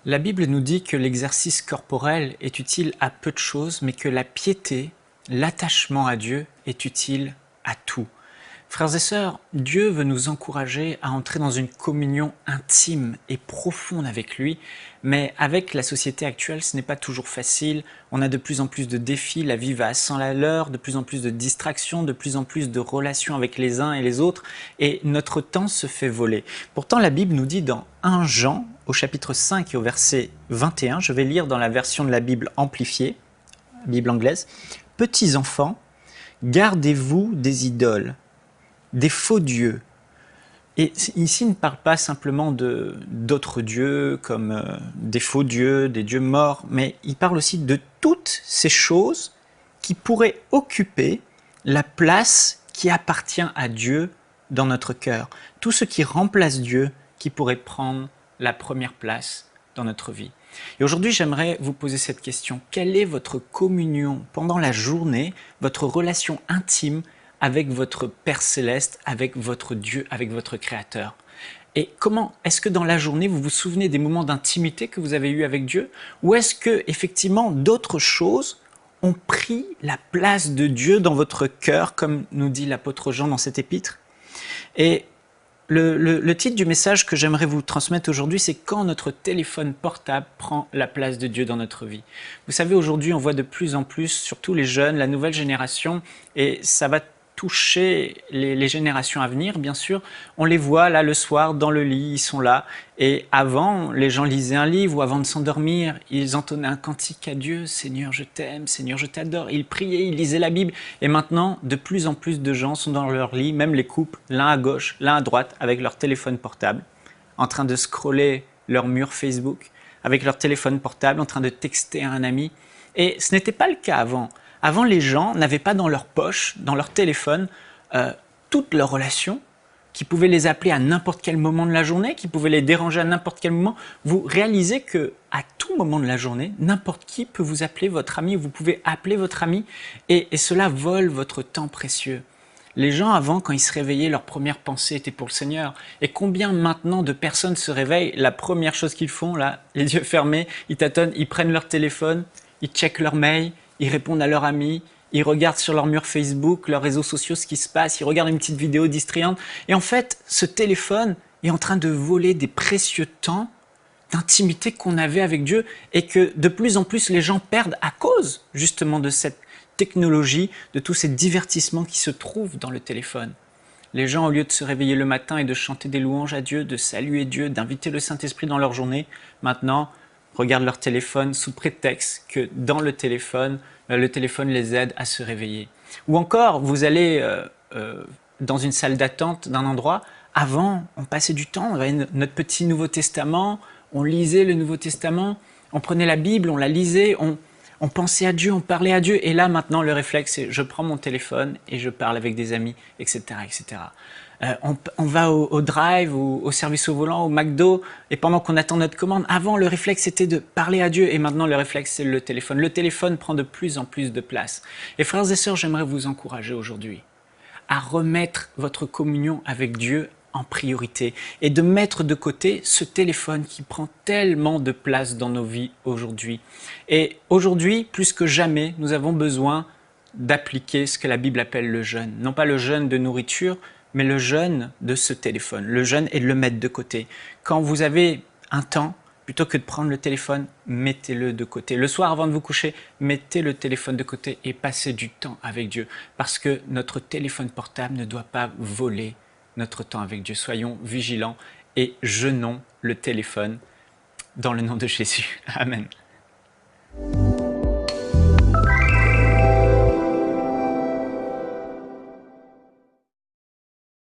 La Bible nous dit que l'exercice corporel est utile à peu de choses, mais que la piété, l'attachement à Dieu est utile à tout. Frères et sœurs, Dieu veut nous encourager à entrer dans une communion intime et profonde avec lui, mais avec la société actuelle, ce n'est pas toujours facile. On a de plus en plus de défis, la vie va à 100 à l'heure, de plus en plus de distractions, de plus en plus de relations avec les uns et les autres, et notre temps se fait voler. Pourtant, la Bible nous dit dans 1 Jean, au chapitre 5 et au verset 21, je vais lire dans la version de la Bible amplifiée, Bible anglaise, « Petits enfants, gardez-vous des idoles, des faux dieux. » Et ici, il ne parle pas simplement d'autres dieux comme des faux dieux, des dieux morts, mais il parle aussi de toutes ces choses qui pourraient occuper la place qui appartient à Dieu dans notre cœur. Tout ce qui remplace Dieu, qui pourrait prendre la première place dans notre vie. Et aujourd'hui, j'aimerais vous poser cette question. Quelle est votre communion pendant la journée, votre relation intime avec votre Père Céleste, avec votre Dieu, avec votre Créateur? Et comment est-ce que dans la journée, vous vous souvenez des moments d'intimité que vous avez eus avec Dieu? Ou est-ce que, effectivement, d'autres choses ont pris la place de Dieu dans votre cœur, comme nous dit l'apôtre Jean dans cet épître? Et le titre du message que j'aimerais vous transmettre aujourd'hui, c'est « Quand notre téléphone portable prend la place de Dieu dans notre vie ». Vous savez, aujourd'hui, on voit de plus en plus, surtout les jeunes, la nouvelle génération, et ça va toucher les générations à venir, bien sûr. On les voit là le soir dans le lit, ils sont là. Et avant, les gens lisaient un livre ou avant de s'endormir, ils entonnaient un cantique à Dieu. « Seigneur, je t'aime, Seigneur, je t'adore ». Ils priaient, ils lisaient la Bible. Et maintenant, de plus en plus de gens sont dans leur lit, même les couples, l'un à gauche, l'un à droite, avec leur téléphone portable, en train de scroller leur mur Facebook, avec leur téléphone portable, en train de texter à un ami. Et ce n'était pas le cas avant. Avant, les gens n'avaient pas dans leur poche, dans leur téléphone, toutes leurs relations, qui pouvaient les appeler à n'importe quel moment de la journée, qui pouvaient les déranger à n'importe quel moment. Vous réalisez qu'à tout moment de la journée, n'importe qui peut vous appeler votre ami, vous pouvez appeler votre ami, et cela vole votre temps précieux. Les gens avant, quand ils se réveillaient, leur première pensée était pour le Seigneur. Et combien maintenant de personnes se réveillent, la première chose qu'ils font, là, les yeux fermés, ils tâtonnent, ils prennent leur téléphone, ils checkent leur mail, ils répondent à leurs amis, ils regardent sur leur mur Facebook, leurs réseaux sociaux ce qui se passe, ils regardent une petite vidéo distrayante. Et en fait, ce téléphone est en train de voler des précieux temps d'intimité qu'on avait avec Dieu et que de plus en plus les gens perdent à cause justement de cette technologie, de tous ces divertissements qui se trouvent dans le téléphone. Les gens, au lieu de se réveiller le matin et de chanter des louanges à Dieu, de saluer Dieu, d'inviter le Saint-Esprit dans leur journée, maintenant regardent leur téléphone sous prétexte que dans le téléphone les aide à se réveiller. Ou encore, vous allez dans une salle d'attente d'un endroit, avant, on passait du temps, on avait notre petit Nouveau Testament, on lisait le Nouveau Testament, on prenait la Bible, on la lisait, on pensait à Dieu, on parlait à Dieu, et là maintenant le réflexe c'est je prends mon téléphone et je parle avec des amis, etc. etc. On va au drive ou au service au volant, au McDo, et pendant qu'on attend notre commande, avant le réflexe c'était de parler à Dieu, et maintenant le réflexe c'est le téléphone. Le téléphone prend de plus en plus de place. Et frères et sœurs, j'aimerais vous encourager aujourd'hui à remettre votre communion avec Dieu en priorité et de mettre de côté ce téléphone qui prend tellement de place dans nos vies aujourd'hui. Et aujourd'hui, plus que jamais, nous avons besoin d'appliquer ce que la Bible appelle le jeûne. Non pas le jeûne de nourriture, mais le jeûne de ce téléphone. Le jeûne est de le mettre de côté. Quand vous avez un temps, plutôt que de prendre le téléphone, mettez-le de côté. Le soir, avant de vous coucher, mettez le téléphone de côté et passez du temps avec Dieu. Parce que notre téléphone portable ne doit pas voler notre temps avec Dieu. Soyons vigilants et jeûnons le téléphone dans le nom de Jésus. Amen.